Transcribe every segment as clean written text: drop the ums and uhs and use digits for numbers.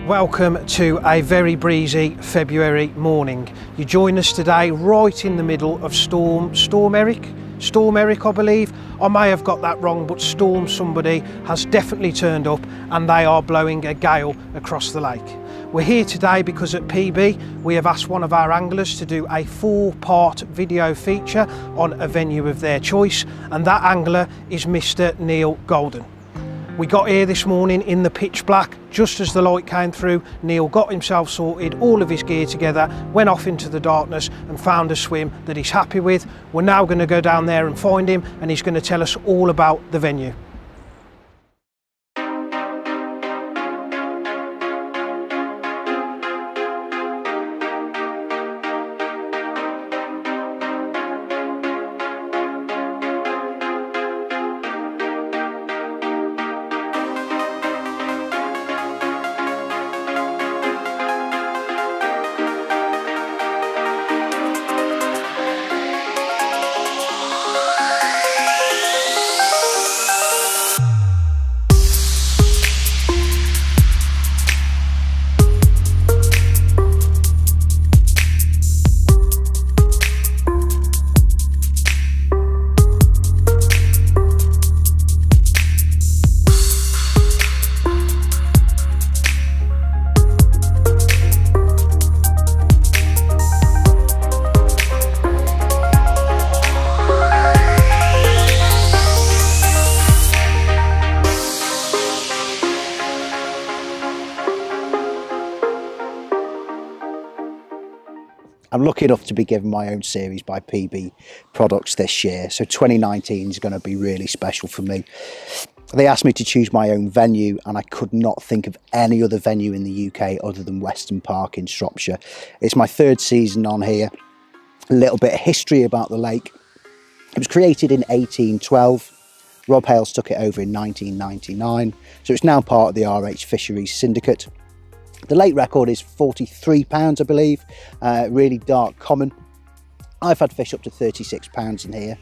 Welcome to a very breezy February morning. You join us today right in the middle of Storm Eric, I believe. I may have got that wrong, but Storm somebody has definitely turned up and they are blowing a gale across the lake. We're here today because at PB we have asked one of our anglers to do a 4-part video feature on a venue of their choice, and that angler is Mr. Neil Golden. We got here this morning in the pitch black. Just as the light came through, Neil got himself sorted, all of his gear together, went off into the darkness and found a swim that he's happy with. We're now going to go down there and find him, and he's going to tell us all about the venue. I'm lucky enough to be given my own series by PB Products this year, so 2019 is going to be really special for me. They asked me to choose my own venue, and I could not think of any other venue in the UK other than Weston Park in Shropshire. It's my 3rd season on here. A little bit of history about the lake. It was created in 1812. Rob Hales took it over in 1999, so it's now part of the RH Fisheries Syndicate. The lake record is 43 pounds, I believe, really dark common. I've had fish up to 36 pounds in here.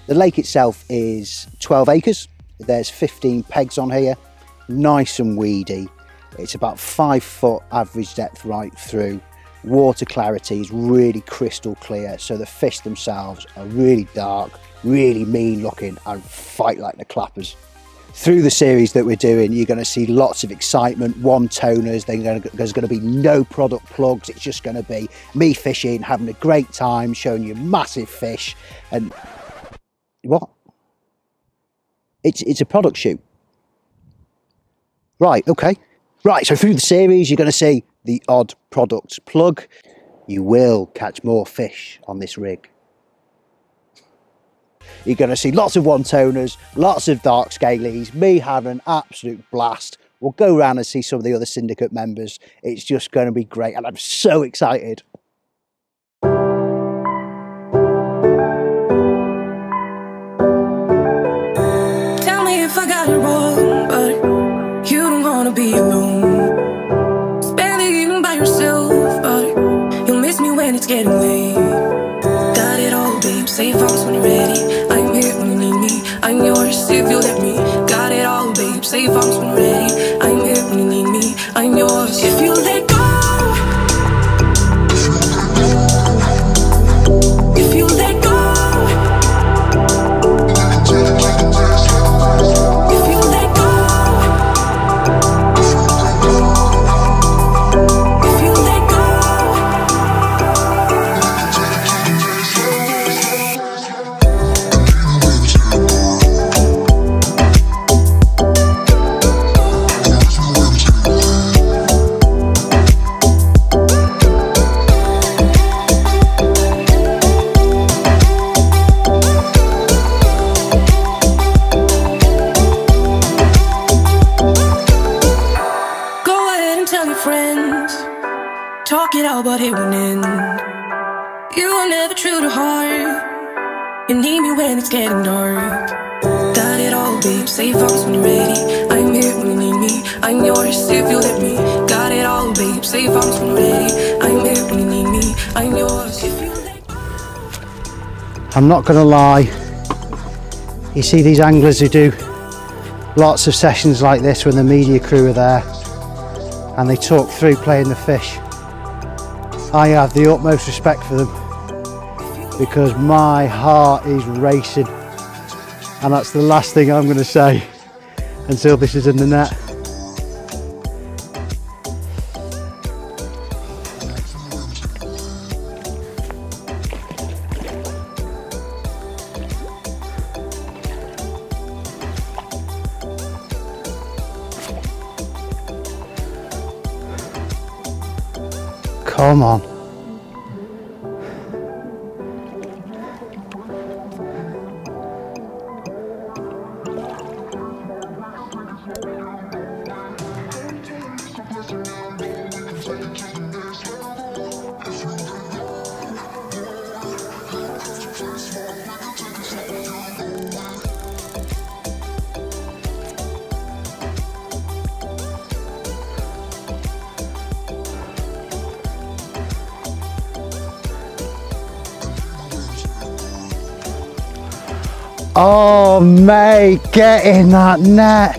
The lake itself is 12 acres. There's 15 pegs on here, nice and weedy. It's about 5 foot average depth right through. Water clarity is really crystal clear, so the fish themselves are really dark, really mean looking and fight like the clappers. Through the series that we're doing, you're going to see lots of excitement, one-toners. There's going to be no product plugs. It's just going to be me fishing, having a great time, showing you massive fish. And what? It's a product shoot. Right, okay. Right, so through the series, you're going to see the odd product plug. You will catch more fish on this rig. You're going to see lots of one-toners, lots of dark scalies, me having an absolute blast. We'll go around and see some of the other syndicate members. It's just going to be great, and I'm so excited. Tell me if I got it wrong, but you don't want to be alone. Spend the evening by yourself, but you'll miss me when it's getting late. Got it all, babe, safe house when you're ready. I'm here when you need me, I'm yours if you let me. Got it all, babe, safe house when you're ready. I'm here when you need me, I'm yours if you let go. If you let go. If you let go. If you let go. Talk it out, but it won't end. You are never true to heart. You need me when it's getting dark. Got it all, babe, safe house when you're ready. I'm here when you need me, I'm yours if you let me. Got it all, babe, safe house when you're ready. I'm here when you need me, I'm yours if you let go. I'm not going to lie, you see these anglers who do lots of sessions like this when the media crew are there, and they talk through playing the fish. I have the utmost respect for them because my heart is racing, and that's the last thing I'm going to say until this is in the net. Come on. Oh mate, get in that net.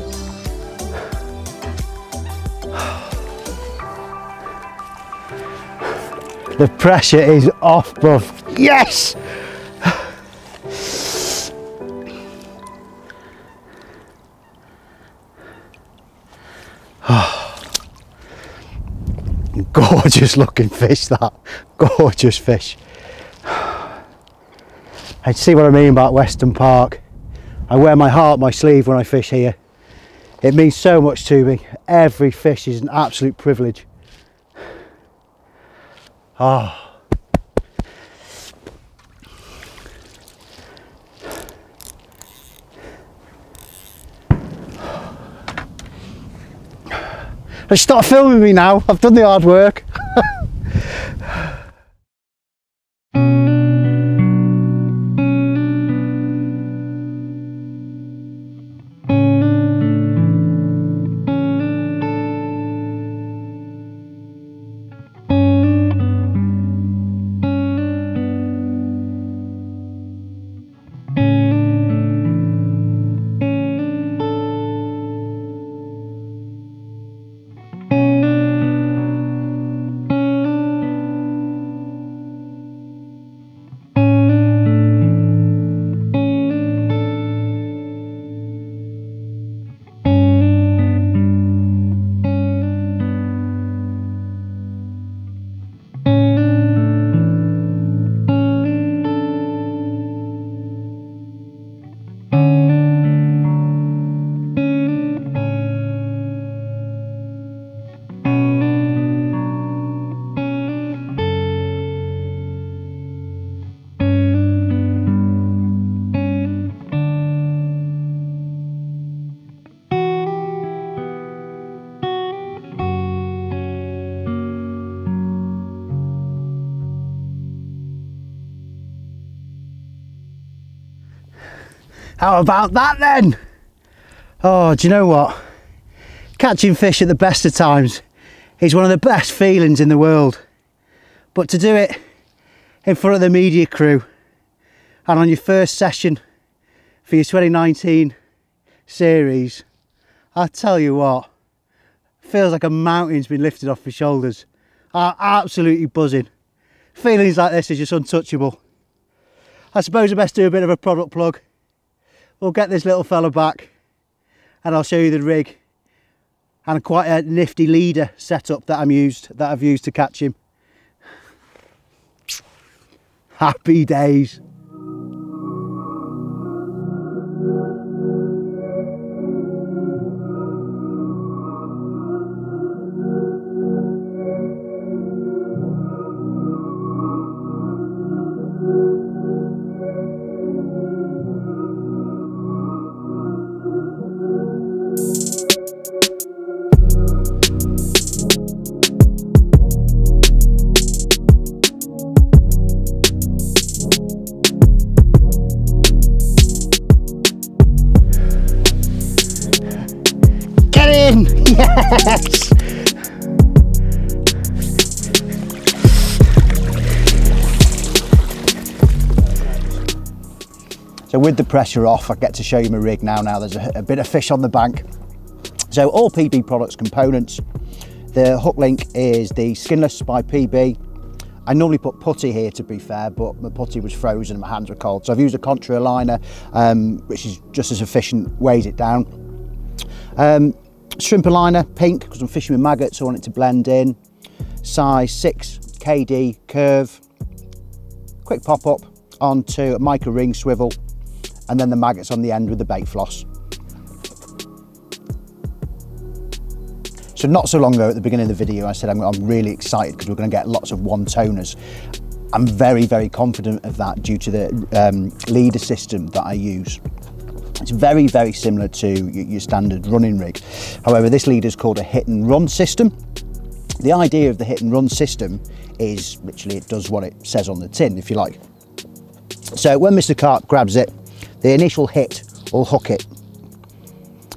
The pressure is off, bruv. Yes! Gorgeous looking fish, that. Gorgeous fish. And see what I mean about Weston Park. I wear my heart on my sleeve when I fish here. It means so much to me. Every fish is an absolute privilege. Oh. Stop filming me now. I've done the hard work. How about that then? Oh, do you know what? Catching fish at the best of times is one of the best feelings in the world. But to do it in front of the media crew and on your first session for your 2019 series, I tell you what, feels like a mountain's been lifted off your shoulders. I'm absolutely buzzing. Feelings like this is just untouchable. I suppose I best do a bit of a product plug. We'll get this little fella back and I'll show you the rig and quite a nifty leader setup that I've used to catch him. Happy days. Yes! So with the pressure off, I get to show you my rig now. Now there's a bit of fish on the bank. So all PB Products components, The hook link is the Skinless by PB. I normally put putty here, to be fair, but my putty was frozen and my hands were cold. So I've used a contra liner, which is just as efficient, weighs it down. Shrimper liner, pink, because I'm fishing with maggots, so I want it to blend in. Size 6 KD curve. Quick pop up onto a micro ring swivel, and then the maggots on the end with the bait floss. So not so long ago at the beginning of the video I said I'm really excited because we're going to get lots of one-toners. I'm very, very confident of that due to the leader system that I use. It's very, very similar to your standard running rig. However, this leader is called a hit and run system. The idea of the hit and run system is literally it does what it says on the tin, if you like. So when Mr. Carp grabs it, the initial hit will hook it.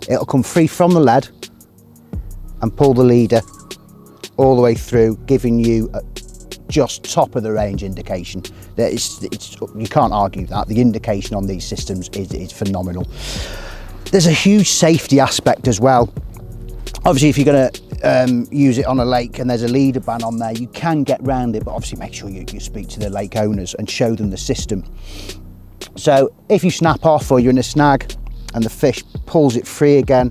It'll come free from the lead and pull the leader all the way through, giving you a just top of the range indication. That you can't argue that. The indication on these systems is phenomenal. There's a huge safety aspect as well. Obviously, if you're going to use it on a lake and there's a leader ban on there, you can get round it, but obviously make sure you speak to the lake owners and show them the system. So if you snap off or you're in a snag and the fish pulls it free again,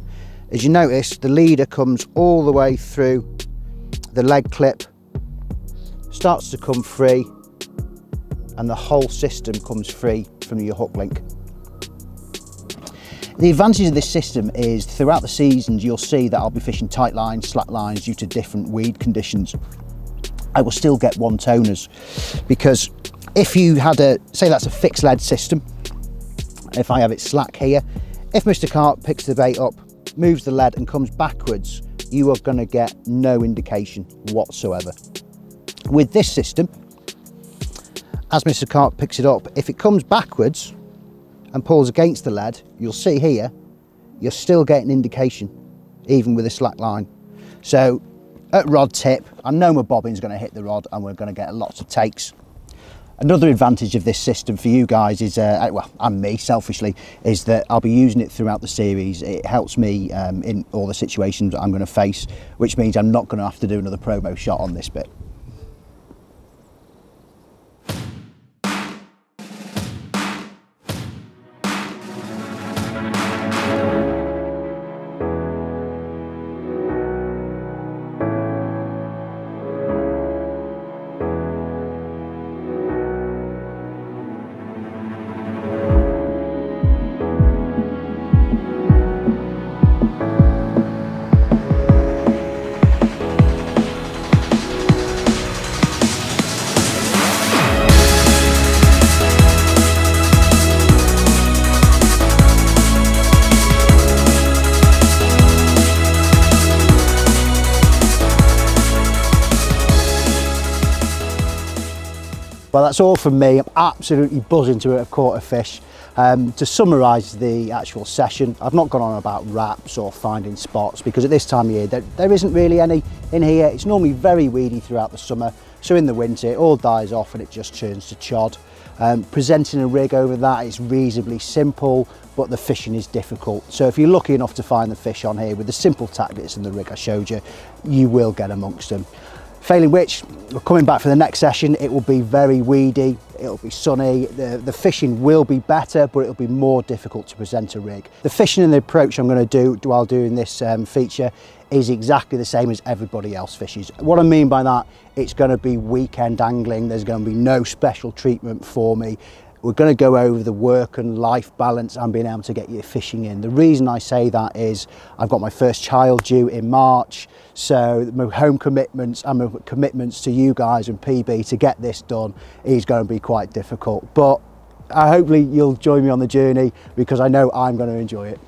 as you notice, the leader comes all the way through the leg clip, starts to come free, and the whole system comes free from your hook link. The advantage of this system is throughout the seasons you'll see that I'll be fishing tight lines, slack lines due to different weed conditions. I will still get one-toners, because if you had say that's a fixed lead system, if I have it slack here, if Mr. Carp picks the bait up, moves the lead and comes backwards, you are going to get no indication whatsoever. With this system, as Mr. Carp picks it up, if it comes backwards and pulls against the lead, you'll see here, you're still getting indication, even with a slack line. So at rod tip, I know my bobbin's going to hit the rod and we're going to get lots of takes. Another advantage of this system for you guys is, well, and me selfishly, is that I'll be using it throughout the series. It helps me in all the situations that I'm going to face, which means I'm not going to have to do another promo shot on this bit. Well, that's all from me. I'm absolutely buzzing to have caught a fish. To summarise the actual session, I've not gone on about wraps or finding spots, because at this time of year there isn't really any in here. It's normally very weedy throughout the summer, so in the winter it all dies off and it just turns to chod. Presenting a rig over that is reasonably simple, but the fishing is difficult. So if you're lucky enough to find the fish on here with the simple tactics and the rig I showed you, you will get amongst them. Failing which, we're coming back for the next session. It will be very weedy, it'll be sunny, the fishing will be better, but it'll be more difficult to present a rig. The fishing and the approach I'm going to do while doing this feature is exactly the same as everybody else fishes. What I mean by that, it's going to be weekend angling. There's going to be no special treatment for me. We're going to go over the work and life balance and being able to get your fishing in. The reason I say that is I've got my first child due in March, so my home commitments and my commitments to you guys and PB to get this done is going to be quite difficult. But hopefully you'll join me on the journey, because I know I'm going to enjoy it.